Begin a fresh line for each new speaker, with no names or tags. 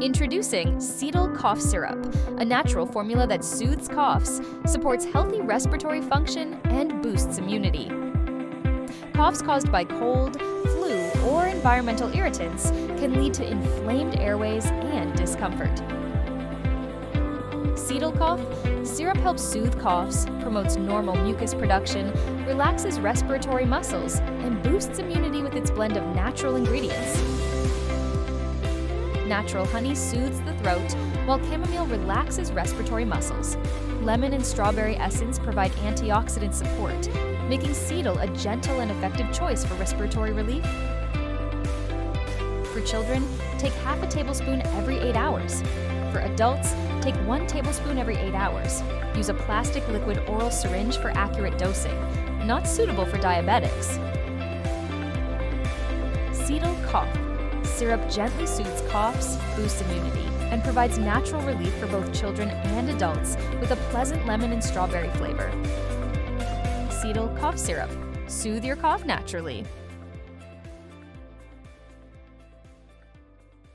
Introducing CEDAL Cough Syrup, a natural formula that soothes coughs, supports healthy respiratory function, and boosts immunity. Coughs caused by cold, flu, or environmental irritants can lead to inflamed airways and discomfort. CEDAL Cough Syrup helps soothe coughs, promotes normal mucus production, relaxes respiratory muscles, and boosts immunity with its blend of natural ingredients. Natural honey soothes the throat, while chamomile relaxes respiratory muscles. Lemon and strawberry essence provide antioxidant support, making CEDAL a gentle and effective choice for respiratory relief. For children, take half a tablespoon every 8 hours. For adults, take 1 tablespoon every 8 hours. Use a plastic liquid oral syringe for accurate dosing. Not suitable for diabetics. CEDAL Cough Syrup gently soothes coughs, boosts immunity, and provides natural relief for both children and adults with a pleasant lemon and strawberry flavor. CEDAL Cough Syrup. Soothe your cough naturally.